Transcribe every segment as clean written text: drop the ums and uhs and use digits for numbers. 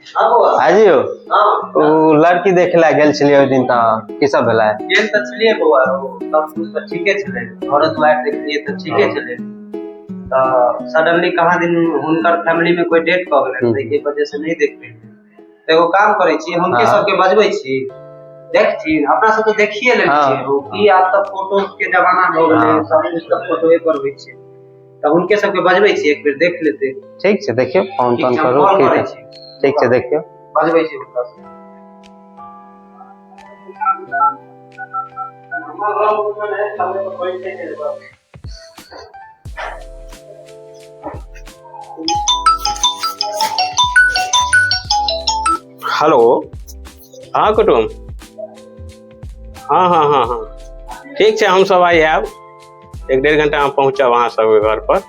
भाजी हो ओ लड़की देखे ला गेल छलिए ओइ दिन त की सब भेलै गेल त छलिए बौआ सब कुछ त ठीके छलै घर द्वार देखलिए त ठीके छलै त सडनली कहाँ दिन हुनकर फैमिली में कोई डेथ क गेलै त एके वजह से नहीं देख पेलिए त एगो काम करै छी हुनके सबके बजबै छी देख छी अपना सब तो देखिए ले छी की आब त फोटो के जमाना भ गेलै सब कुछ त फोटोए पर होइ छै त हुनके सबके बजबै छी एक बेर देख लेते ठीक छै देखियो फोन टोन करू ठीक छै देखियो बजबै छी हुनका से हेलो हाँ कुटुम हाँ ठीक है हम सब आई आब 1-1.5 घंटा में पहुँचब अहाँ सब घर पर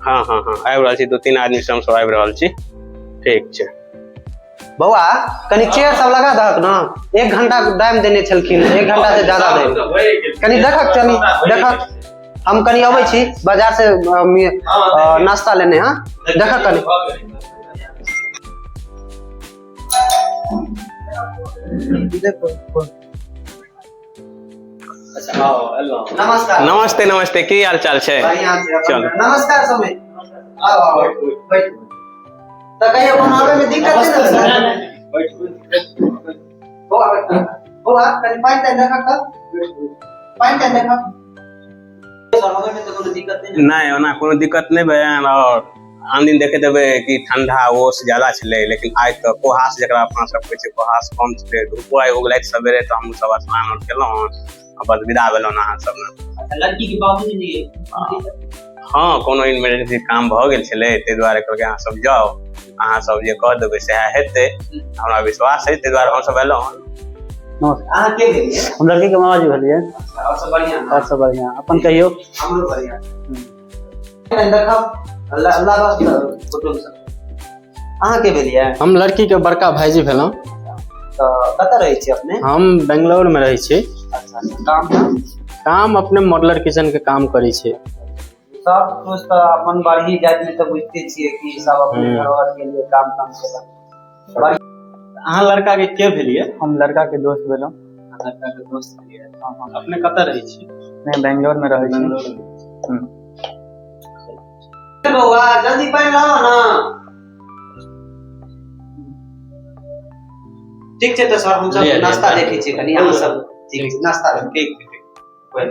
हाँ आबि रहल छी 2-3 आदमी से हम सब आबि रहल छी ठीक छै बौआ कनी चेयर सब लगा दहक ना 1 घंटा टाइम देने छलखिन 1 घंटा से ज्यादा दे कनी देखक हम कनी अबै छी बाजार से नाश्ता लेने हां देखक कनी नमस्कार नमस्ते की हाल चाल छै चलो नमस्कार समय आओ बैठ त कहियो बनावे में दिक्कत नहीं बौआ कनी पाइन त देखा बनावे में तो कोनो दिक्कत नहीं ओना कोनो दिक्कत नहीं भैन और आन दिन देखे देबे कि ठंडा ओस ज्यादा छले लेकिन आज तो कुहास जकरा अपना सब कहै छै कुहास कम छले धूपो आइ उगलै सवेरे तो हम सब स्नान और केलौ बस विदा भेलौ अहाँ सब ने लड़की के बाबूजी नहीं हाँ कोनो इमरजेंसी काम भ गेल छले ते द्वारे कहलकै अहाँ सब जाओ अहाँ सब जे कह देबै से हेतै हमरा विश्वास है ते द्वारे हम सब एलौ अहाँ के भेलिए हम लड़की के मामा जी भेलिए और सब बढ़िया अपन कहियो हमरो बढ़िया देखब अल्लाह फोटो अहाँ के भेलिए हम लड़की के बड़का भाईजी भेलौ त कतऽ रहै छी अपने हम बेंगलोर में रहै छी अच्छा काम अपने मॉडलर किचन के काम करै छी सब कुछ तो अपन बारही जात में तो बुझते छिए कि सब अपने घर के लिए काम केला अहाँ लड़का के भेलिए हम लड़का के दोस्त भेलौ लड़का के दोस्त भेलिए अपने कतऽ रहै छी मैं बेंगलोर में रहै छी बौआ जल्दी पाइन लाओ ना ठीक छै त सर हम सब नाश्ता देखै छी कनी अहाँ सब ठीक नाश्ता ठीक कोई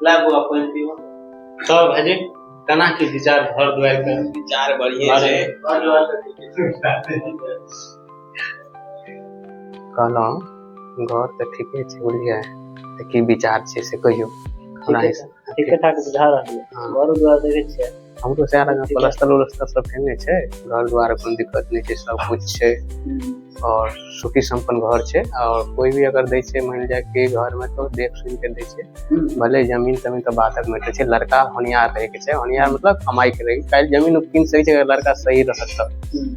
लागू अपन पियो तो भाईजी कना के विचार घर द्वार के विचार बढ़िया छै कहलौ घर त ठीके छै बुझलियै त की विचार छै से कहियो ठीके ठाक बुझा रहल है घर द्वार देखे छियै हमरो से लगा प्लास्टर सब फेने छै घर द्वार कोनो दिक्कत नहीं छै सब कुछ छै और सुखी संपन्न घर छै और कोई भी अगर दै छै मान जाए कि घर में तो देख सुन के दै छै भले जमीन तो बातक मैटर छै लड़का होनियार रहे के छै होनियार मतलब कमाई के रही काल जमीन किन सही छै लड़का सही रहत त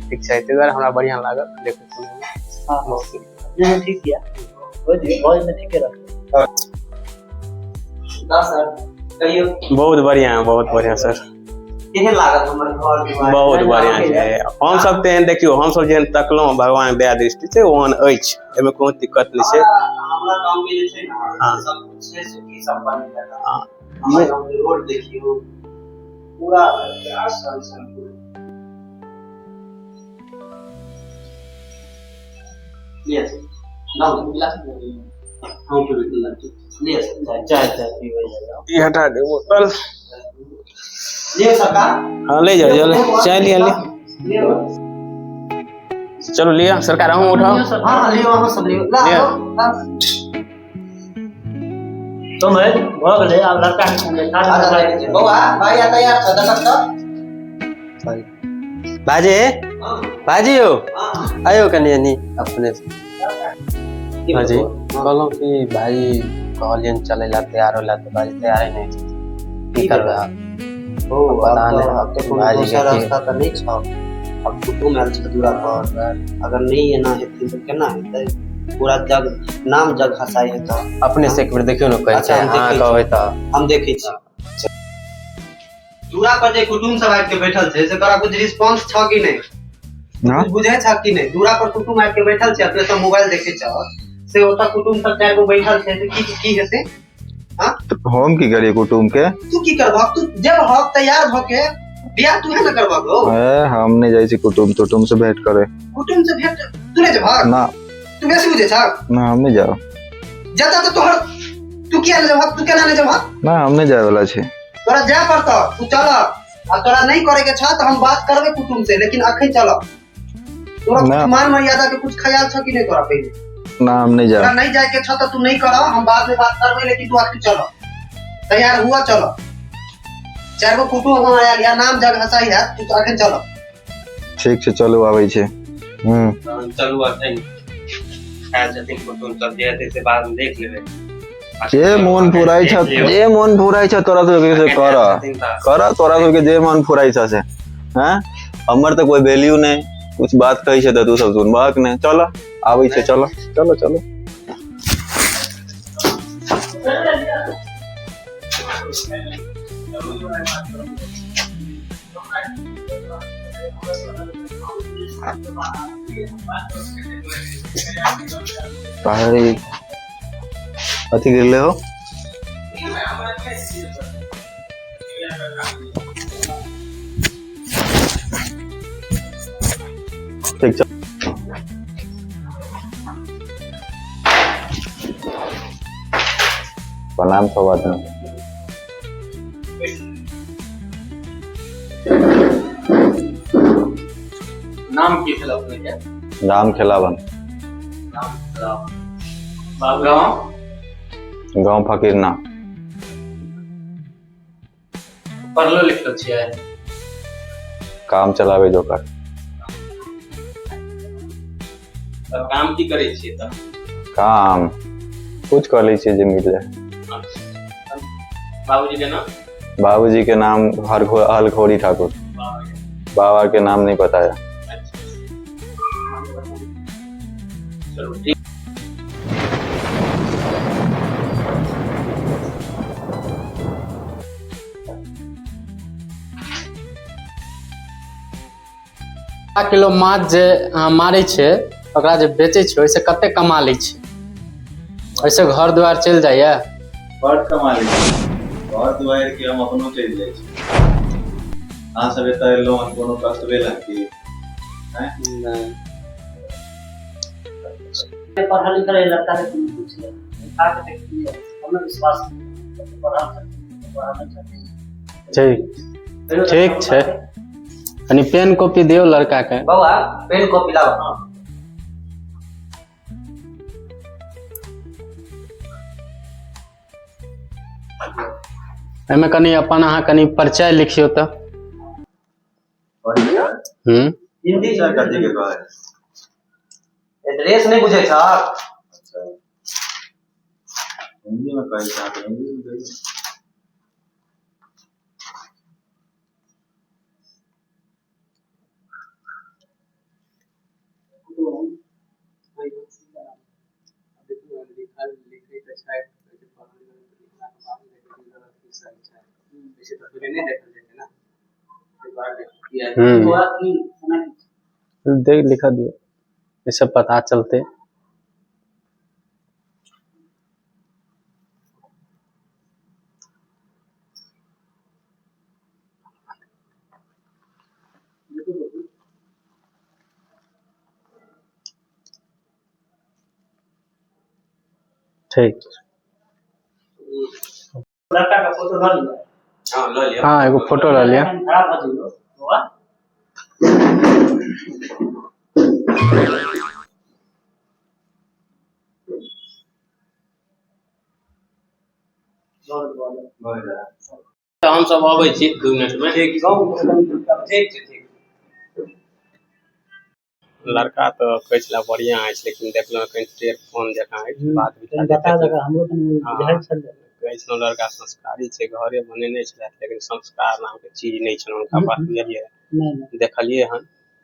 ठीक छै ते दुआरे हमरा बढ़िया लागल देखे सुने हां नहीं ठीक किया ओइ में ठीके रख सर कहियो बहुत बढ़िया सर केहन लागत हमर घर दुआर बहुत बढ़िया छै हम सब तेहन देखियो हम सब जेहन तकलौ भगवान दया दृष्टि छै ओहन अछि एमे कोनो दिक्कत नहीं छै हमरा गांव में जे छै ना सब कुछ छै सुखी संपन्न है हमर गांव के रोड देखियो पूरा आसान संपूर्ण ले ना गिलास हम के बिल्कुल ले चाय पीवे जाओ ये हटा दे बोतल ले सका हाँ ले जाओ चाय लिया चलो लिया सरकार हम उठाओ हाँ लियो हम सब लियो ला तो मैं भ गेलै अब लड़का के संगे खाना बौआ भाई आ तैयार छ देखत त भाजी हो आयो कनी अपने भाजी कहलौं कि भाई कहलियन चले ला तैयार होला तो भाई तैयार नहीं की करबा ओ पता नहीं अब तो भाजी के रास्ता त नहीं छ अब कुटुम आल छ दूरा पर अगर नहीं एना हेतै तो केना हेतै पूरा जग नाम जग हसाई है तो अपने से एक बार देखियो न कहै छै हां कहै त हम देखै छी दूरा पर जे कुटुम सब आके बैठल छै से तोरा कुछ रिस्पांस छ कि नहीं हाँ? कुछ बुझे छ कि नहीं दूरा पर कुटुम आके बैठल छै अपने सब मोबाइल देखे छ से ओता कुटुम सब चार गो बैठल छै से की हेते हां हम की करिए कुटुम के तू की करबा तू जब हक तैयार भ के बियाह तू है ना करबा गो हम नहीं जाई छी कुटुम तुटुम से भेंट करे कुटुम से भेंट तू नहीं जब ना तू बेसी बुझे छ ना हम नहीं जाओ जता तो तोहर तू किया नहीं जब तू केना नहीं जब ना हम नहीं जाए वाला छी तोरा जा पड़ता तू चल आ तोरा नहीं करे के छ त हम बात करबे कुटुम से लेकिन अखन चल तोरा ना। कुछ मान मर्यादा के कुछ ख्याल छ कि नहीं तोरा पहले ना हम नहीं तोरा जाओ नहीं जाए के छ त तू नहीं करा हम बाद में बात करबे लेकिन तू आके चल तैयार हुआ चलो चार गो कुटुम हमारा आ गया नाम जग हसाई है तू तो आके चलो ठीक से चलो आवे छे चलू अखन खाए जतिन कुटुम सब जे हेतै से बाद में देख लेबै जे मन फुराई छ तोरा तो के कर तोरा तो के जे मन फुराई छ से हैं हमर तो कोई वैल्यू नहीं कुछ बात कही छे त तू सब सुनबाक नहीं चलो आवे छे चलो चलो चलो पहाड़ी अथी गिरले हो ठीक चल प्रणाम सब आदमी नाम की है अपने क्या राम खिलावन गांव गांव फकीरना पढ़लो लिखलो छियै काम चलावे जो कर तब काम की करे छियै तब काम कुछ कर ली जे मिल जाए बाबूजी के नाम बाबूजी के नाम हलखोरी ठाकुर बाबा के नाम नहीं बताया चलो ठीक किलो माछ जे अहाँ मारै छै ओकरा जे बेचै छै ओहिसे कते कमा लै छै ओहिसे घर द्वार चलि जाइए बड़ कमा लै छी घर दुआरि के हम अपनो चलि जाइ छी अहाँ सब एतऽ एलहुँ हन कोनो कष्टबे लागती पढ़ा लिखा रहे लड़का के कुछ नहीं खा के देखिए हमें विश्वास पढ़ाना चाहते ठीक ठीक छै कनी पेन कॉपी दियो लड़का के बाबा पेन कॉपी लाओ एहिमे कनी अपन अहाँ कनी परिचय लिखियो तऽ हिंदी सर कथी के कहै एड्रेस नहीं बुझे छ अच्छा हिंदी में कहै छै अहाँ हिंदी में कहियौ देख लिखा दियो ये सब पता चलते ठीक लड़का का फोटो ले लिया हां लो लियो हाँ एगो फोटो ले लिया खराब हो जाइयो होगा तो हम सब आबै छी 2 मिनट में ठीक ठीक लड़का तो कहै छला बढ़िया है लेकिन देखलो कहीं टेलीफोन जका है बात बता देगा हम लोग बुझाई चल कहै छलो लड़का संस्कारी छै घरे बनेने छला लेकिन संस्कार नाम के चीज नहीं छै उनका बात बुझलिए नहीं देखलिए हन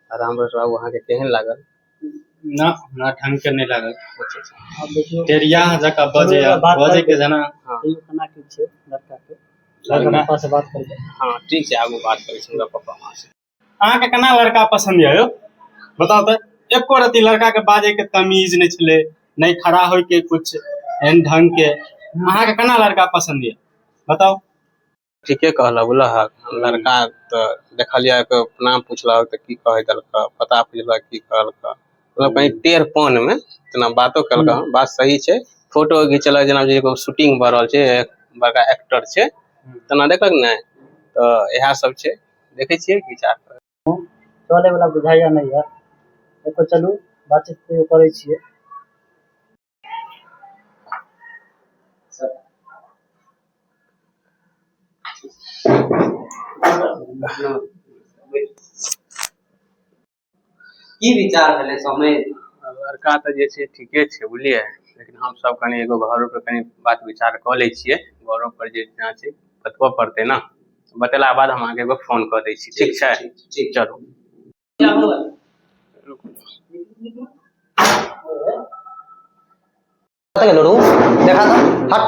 राम बाबू अहाँ के केहन लागल ना हमरा ढंग के नहीं लागल अब देखियो टेरिया जका बजे के जना हां ये केना की छै लड़का के लड़का पापा से बात करके हां ठीक छै आगू बात करै छी हमरा पापा मां से अहाँ के केना लड़का पसंद यऽ यौ बताओ तो एको रति लड़का के बाजे के तमीज नहीं छले, नहीं खड़ा होय के कुछ एहन ढंग के। अहाँ के केना लड़का पसंद ये बताओ? ठीके कहला बोला लड़का तो देखलिया के नाम पूछला तो की कहे दलका, पता पूछला की कहलका, मतलब कहीं टेढ़पन में इतना बातो कलका। बात सही छे, फोटो घिचलक जना जे शूटिंग भ रहल छे, बड़का एक्टर छे तना देखलक ने, तो यह सब छे, देखे छियै विचार कर चले वाला बुझाइया नहीं है। देखो चलू बातचीत करे छियै। की विचार भेलै समय? लड़का तो जे छे ठीके छे बुझलिए, लेकिन हम सब कनी एगो घरों पर कनी बात विचार क ले छियै। घरों पर जे जेना छै बतबो पड़ते ना, बतेला बाद हम आगे एगो फोन क दै छी। ठीक छै? ठीक, चलो। देखा था हट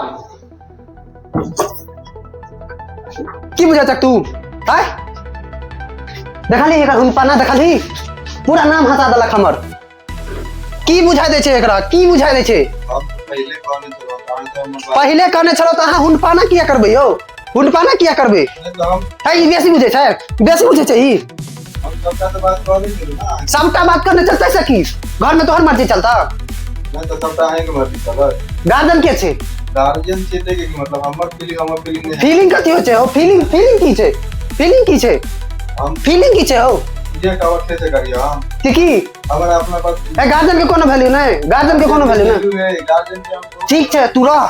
की बुझा तक तू है? देखली एकर हुनपाना, देखली पूरा नाम हटा देलक हमर। की बुझाइ दै छै एकरा, की बुझाइ दै छै? पहिले कहने छलो तो अहाँ हुनपाना किया करबै यौ? हुनपाना किया करबै? है ई बेसी बुझै छै, बेसी बुझै छै ई। सबटा बात करने चलते से की घर में तोहर मर्जी चलता? गार्जियन के छै? गार्जियन छै देखे कि मतलब हमर फीलिंग फीलिंग कथि होय छै हो? फीलिंग की छै? फीलिंग की छै? फीलिंग की छै हो? ये कवर कैसे करियो हम की हमरा अपना पास गार्जियन के कोनो वैल्यू नहीं, गार्जियन के कोनो वैल्यू नहीं। गार्जियन के हम ठीक छै तू रह।